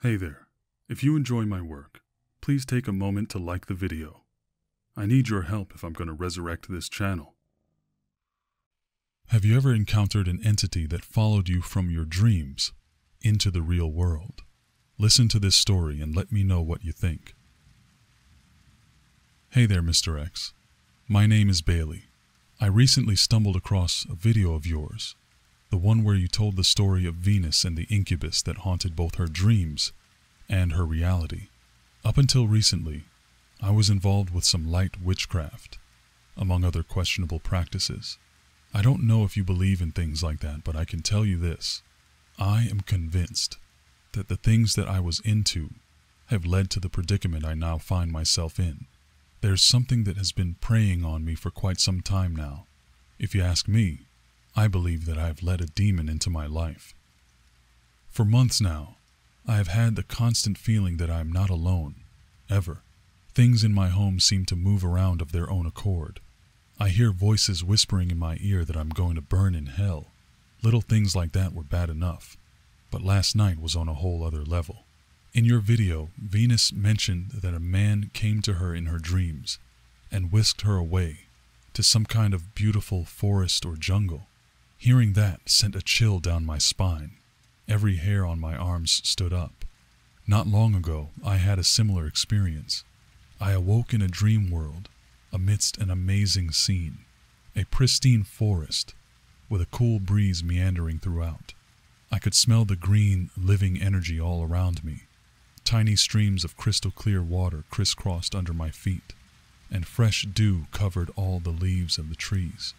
Hey there. If you enjoy my work, please take a moment to like the video. I need your help if I'm going to resurrect this channel. Have you ever encountered an entity that followed you from your dreams into the real world? Listen to this story and let me know what you think. Hey there, Mr. X. My name is Bailey. I recently stumbled across a video of yours, the one where you told the story of Venus and the Incubus that haunted both her dreams and her reality. Up until recently, I was involved with some light witchcraft, among other questionable practices. I don't know if you believe in things like that, but I can tell you this. I am convinced that the things that I was into have led to the predicament I now find myself in. There's something that has been preying on me for quite some time now. If you ask me, I believe that I have let a demon into my life. For months now, I have had the constant feeling that I am not alone, ever. Things in my home seem to move around of their own accord. I hear voices whispering in my ear that I'm going to burn in hell. Little things like that were bad enough, but last night was on a whole other level. In your video, Venus mentioned that a man came to her in her dreams and whisked her away to some kind of beautiful forest or jungle. Hearing that sent a chill down my spine. Every hair on my arms stood up. Not long ago, I had a similar experience. I awoke in a dream world amidst an amazing scene, a pristine forest with a cool breeze meandering throughout. I could smell the green, living energy all around me. Tiny streams of crystal clear water crisscrossed under my feet, and fresh dew covered all the leaves of the trees.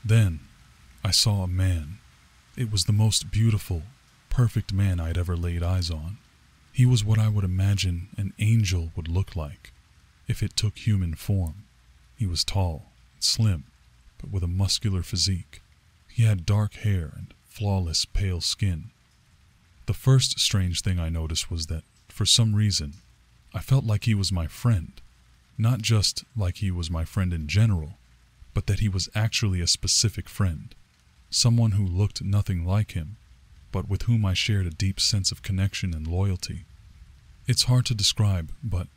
Then, I saw a man. It was the most beautiful, perfect man I'd ever laid eyes on. He was what I would imagine an angel would look like, if it took human form. He was tall and slim, but with a muscular physique. He had dark hair and flawless pale skin. The first strange thing I noticed was that, for some reason, I felt like he was my friend. Not just like he was my friend in general, but that he was actually a specific friend. Someone who looked nothing like him, but with whom I shared a deep sense of connection and loyalty. It's hard to describe, but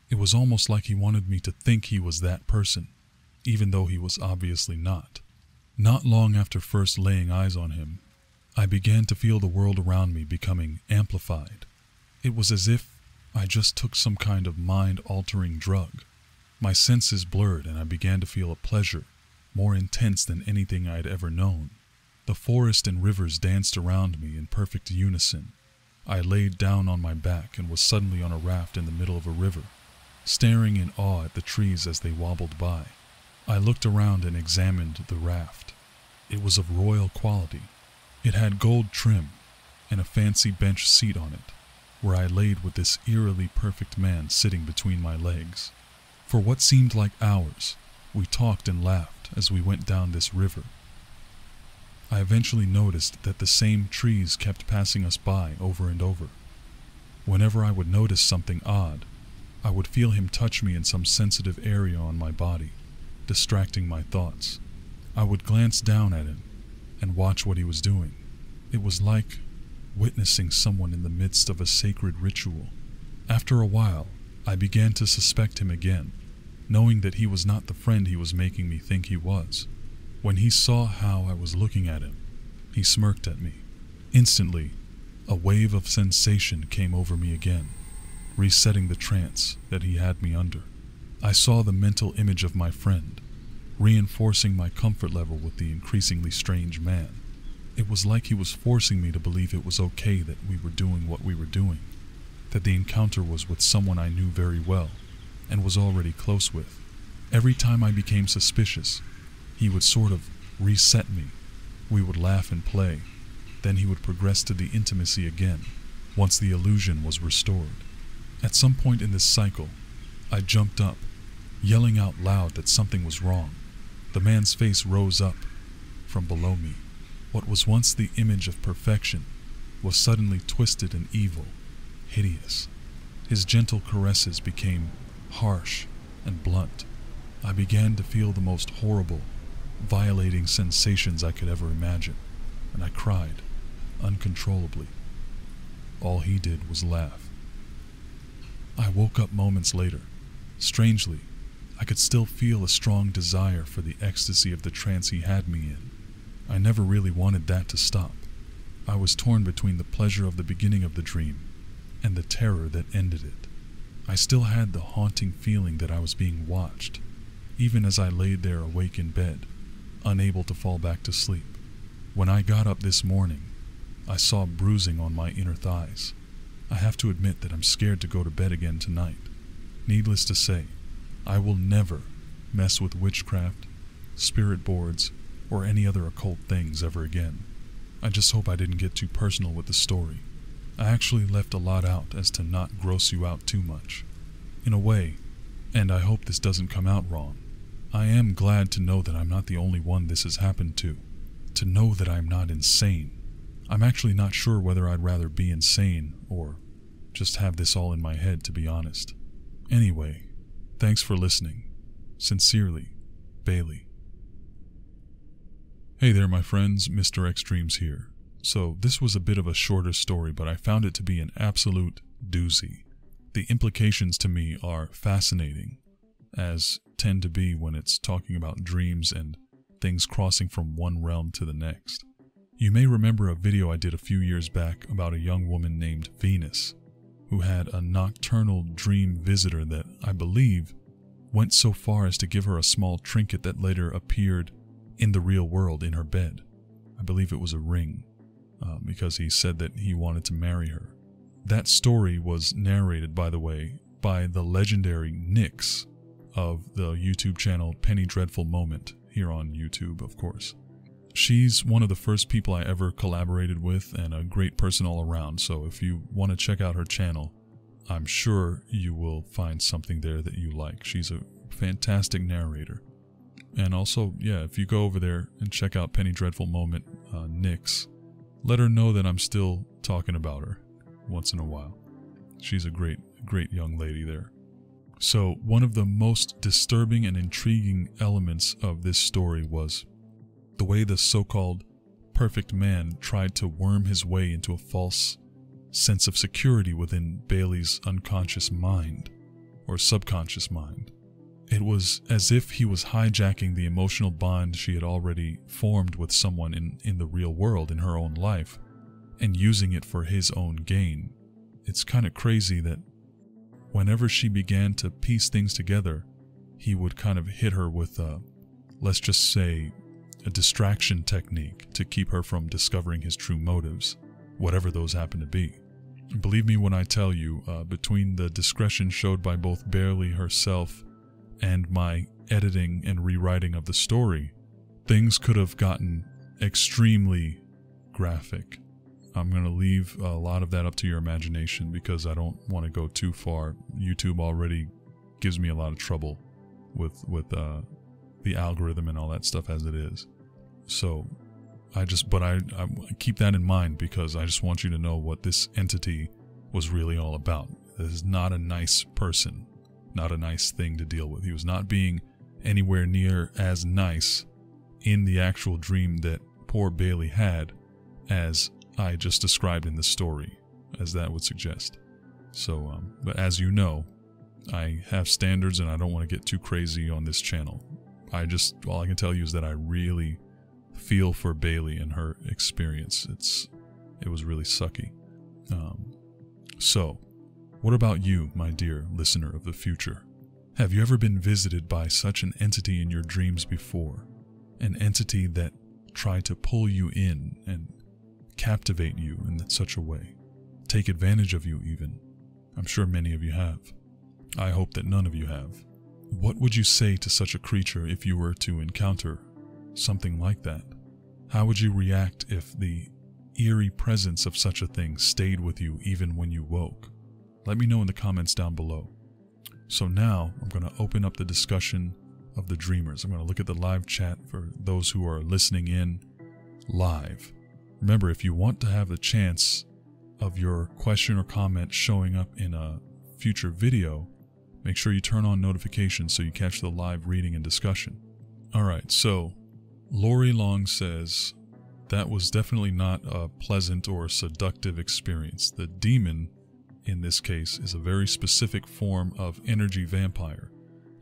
it was almost like he wanted me to think he was that person, even though he was obviously not. Not long after first laying eyes on him, I began to feel the world around me becoming amplified. It was as if I just took some kind of mind-altering drug. My senses blurred and I began to feel a pleasure, more intense than anything I had ever known. The forest and rivers danced around me in perfect unison. I laid down on my back and was suddenly on a raft in the middle of a river, staring in awe at the trees as they wobbled by. I looked around and examined the raft. It was of royal quality. It had gold trim and a fancy bench seat on it, where I laid with this eerily perfect man sitting between my legs. For what seemed like hours, we talked and laughed as we went down this river. I eventually noticed that the same trees kept passing us by over and over. Whenever I would notice something odd, I would feel him touch me in some sensitive area on my body, distracting my thoughts. I would glance down at him and watch what he was doing. It was like witnessing someone in the midst of a sacred ritual. After a while, I began to suspect him again, knowing that he was not the friend he was making me think he was. When he saw how I was looking at him, he smirked at me. Instantly, a wave of sensation came over me again, resetting the trance that he had me under. I saw the mental image of my friend, reinforcing my comfort level with the increasingly strange man. It was like he was forcing me to believe it was okay that we were doing what we were doing, that the encounter was with someone I knew very well and was already close with. Every time I became suspicious, he would sort of reset me. We would laugh and play, then he would progress to the intimacy again, once the illusion was restored. At some point in this cycle, I jumped up, yelling out loud that something was wrong. The man's face rose up from below me. What was once the image of perfection was suddenly twisted and evil, hideous. His gentle caresses became harsh and blunt. I began to feel the most horrible, violating sensations I could ever imagine, and I cried uncontrollably. All he did was laugh. I woke up moments later. Strangely, I could still feel a strong desire for the ecstasy of the trance he had me in. I never really wanted that to stop. I was torn between the pleasure of the beginning of the dream and the terror that ended it. I still had the haunting feeling that I was being watched, even as I laid there awake in bed, unable to fall back to sleep. When I got up this morning, I saw bruising on my inner thighs. I have to admit that I'm scared to go to bed again tonight. Needless to say, I will never mess with witchcraft, spirit boards, or any other occult things ever again. I just hope I didn't get too personal with the story. I actually left a lot out as to not gross you out too much. In a way, and I hope this doesn't come out wrong, I am glad to know that I'm not the only one this has happened to know that I'm not insane. I'm actually not sure whether I'd rather be insane or just have this all in my head, to be honest. Anyway, thanks for listening. Sincerely, Bailey. Hey there, my friends, Mr. Extremes here. So this was a bit of a shorter story, but I found it to be an absolute doozy. The implications to me are fascinating, as tend to be when it's talking about dreams and things crossing from one realm to the next. You may remember a video I did a few years back about a young woman named Venus, who had a nocturnal dream visitor that, I believe, went so far as to give her a small trinket that later appeared in the real world in her bed. I believe it was a ring, because he said that he wanted to marry her. That story was narrated, by the way, by the legendary Nyx of the YouTube channel Penny Dreadful Moment, here on YouTube, of course. She's one of the first people I ever collaborated with and a great person all around, so if you want to check out her channel, I'm sure you will find something there that you like. She's a fantastic narrator. And also, yeah, if you go over there and check out Penny Dreadful Moment, Nyx, let her know that I'm still talking about her once in a while. She's a great young lady there. So, one of the most disturbing and intriguing elements of this story was the way the so-called perfect man tried to worm his way into a false sense of security within Bailey's unconscious mind, or subconscious mind. It was as if he was hijacking the emotional bond she had already formed with someone in the real world, in her own life, and using it for his own gain. It's kind of crazy that whenever she began to piece things together, he would kind of hit her with let's just say, a distraction technique to keep her from discovering his true motives, whatever those happen to be. Believe me when I tell you, between the discretion showed by both Bailey herself and my editing and rewriting of the story, things could have gotten extremely graphic. I'm going to leave a lot of that up to your imagination because I don't want to go too far. YouTube already gives me a lot of trouble with the algorithm and all that stuff as it is. So I keep that in mind because I just want you to know what this entity was really all about. This is not a nice person, not a nice thing to deal with. He was not being anywhere near as nice in the actual dream that poor Bailey had as I just described in the story, as that would suggest. So, but as you know, I have standards and I don't want to get too crazy on this channel. All I can tell you is that I really feel for Bailey and her experience. It was really sucky. So, what about you, my dear listener of the future? Have you ever been visited by such an entity in your dreams before? An entity that tried to pull you in and captivate you in such a way, take advantage of you even? I'm sure many of you have. I hope that none of you have. What would you say to such a creature if you were to encounter something like that? How would you react if the eerie presence of such a thing stayed with you even when you woke? Let me know in the comments down below. So now I'm going to open up the discussion of the dreamers. I'm going to look at the live chat for those who are listening in live. Remember, if you want to have the chance of your question or comment showing up in a future video, make sure you turn on notifications so you catch the live reading and discussion. Alright, so Lorie Long says, that was definitely not a pleasant or seductive experience. The demon in this case, is a very specific form of energy vampire.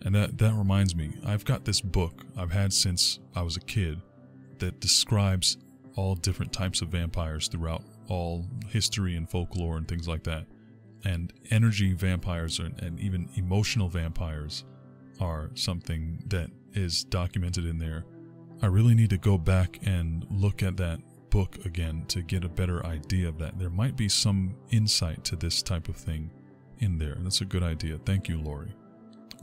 And that reminds me, I've got this book I've had since I was a kid that describes all different types of vampires throughout all history and folklore and things like that. And energy vampires and even emotional vampires are something that is documented in there. I really need to go back and look at that book again to get a better idea of that. There might be some insight to this type of thing in there. That's a good idea. Thank you, Lorie.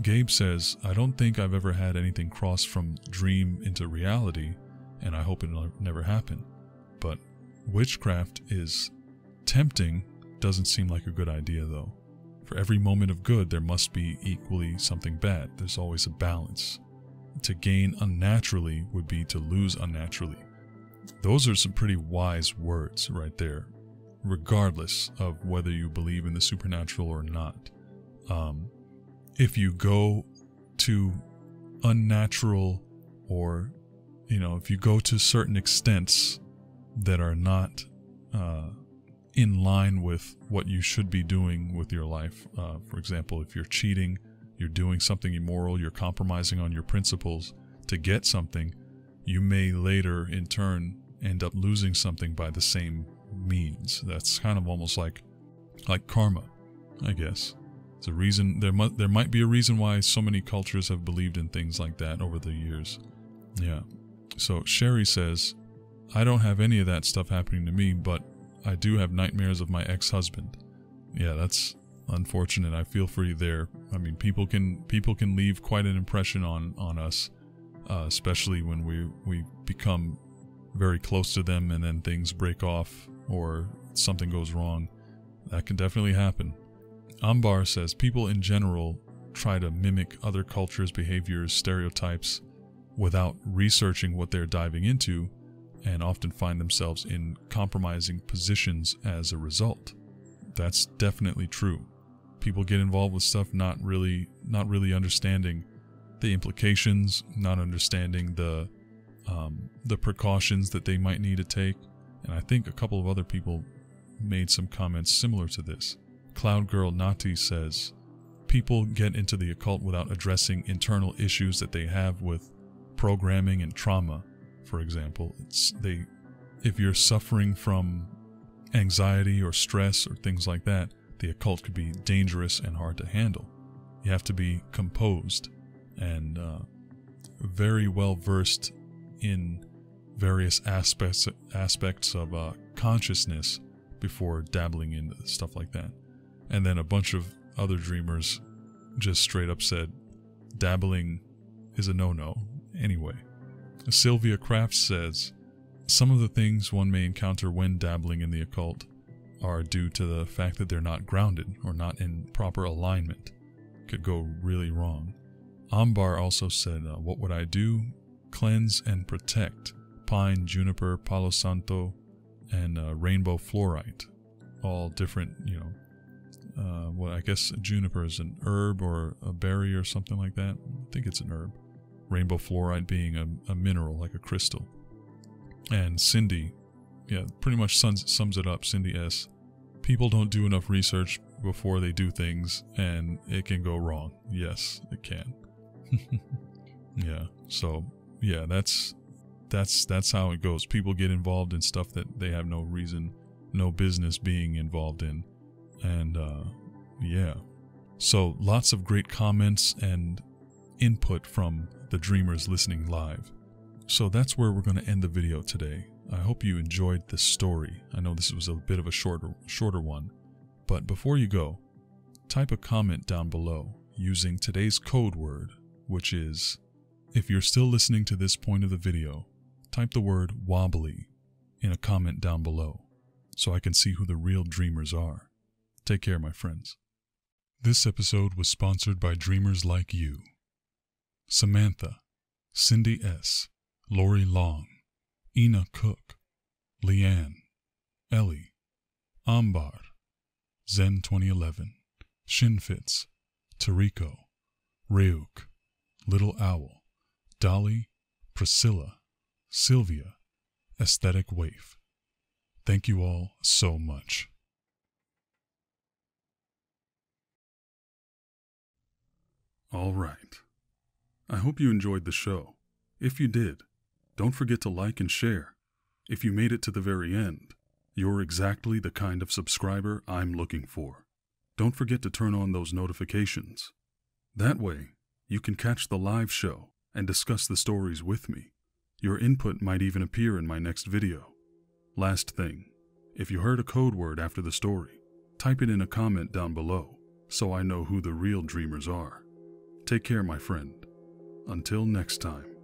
Gabe says, I don't think I've ever had anything cross from dream into reality, and I hope it'll never happen. But witchcraft is tempting. Doesn't seem like a good idea, though. For every moment of good, there must be equally something bad. There's always a balance. To gain unnaturally would be to lose unnaturally. Those are some pretty wise words right there, regardless of whether you believe in the supernatural or not. If you go to unnatural, or, if you go to certain extents that are not in line with what you should be doing with your life. For example, if you're cheating, you're doing something immoral, you're compromising on your principles to get something, you may later in turn end up losing something by the same means. That's kind of almost like karma, I guess. It's a reason, there might be a reason why so many cultures have believed in things like that over the years. Yeah. So Sherry says, I don't have any of that stuff happening to me, but I do have nightmares of my ex-husband. Yeah, that's unfortunate. I feel for you there. I mean, people can leave quite an impression on us, especially when we become very close to them and then things break off or something goes wrong. That can definitely happen. Ambar says, people in general try to mimic other cultures' behaviors, stereotypes, without researching what they're diving into, and often find themselves in compromising positions as a result. That's definitely true. People get involved with stuff not really understanding the implications, not understanding the precautions that they might need to take. And I think a couple of other people made some comments similar to this. Cloud Girl Nati says, people get into the occult without addressing internal issues that they have with programming and trauma. For example, if you're suffering from anxiety or stress or things like that, the occult could be dangerous and hard to handle. You have to be composed and very well versed in various aspects of consciousness before dabbling into stuff like that. And then a bunch of other dreamers just straight up said dabbling is a no-no anyway. Sylvia Crafts says, some of the things one may encounter when dabbling in the occult are due to the fact that they're not grounded or not in proper alignment. Could go really wrong. Ambar also said, what would I do? Cleanse and protect. Pine, juniper, palo santo, and rainbow fluorite. All different, well, I guess juniper is an herb or a berry or something like that. I think it's an herb. Rainbow fluorite being a mineral, like a crystal. And Cindy, pretty much sums it up. Cindy S. People don't do enough research before they do things, and it can go wrong. Yes, it can. Yeah. So yeah, that's how it goes. People get involved in stuff that they have no reason, no business being involved in, and yeah. So lots of great comments and input from the dreamers listening live. So that's where we're going to end the video today. I hope you enjoyed this story. I know this was a bit of a shorter one, but before you go, type a comment down below using today's code word, which is, if you're still listening to this point of the video, type the word wobbly in a comment down below so I can see who the real dreamers are. Take care, my friends. This episode was sponsored by dreamers like you. Samantha, Cindy S., Lorie Long, Ina Cook, Leann, Ellie, Ambar, Zen 2011, Shinfitz, Terico, Reuk, LittleOwl, Dolly, Priscilla, Sylvia, AestheticWaif. Thank you all so much. All right. I hope you enjoyed the show. If you did, don't forget to like and share. If you made it to the very end, you're exactly the kind of subscriber I'm looking for. Don't forget to turn on those notifications. That way, you can catch the live show and discuss the stories with me. Your input might even appear in my next video. Last thing, if you heard a code word after the story, type it in a comment down below so I know who the real dreamers are. Take care, my friend. Until next time.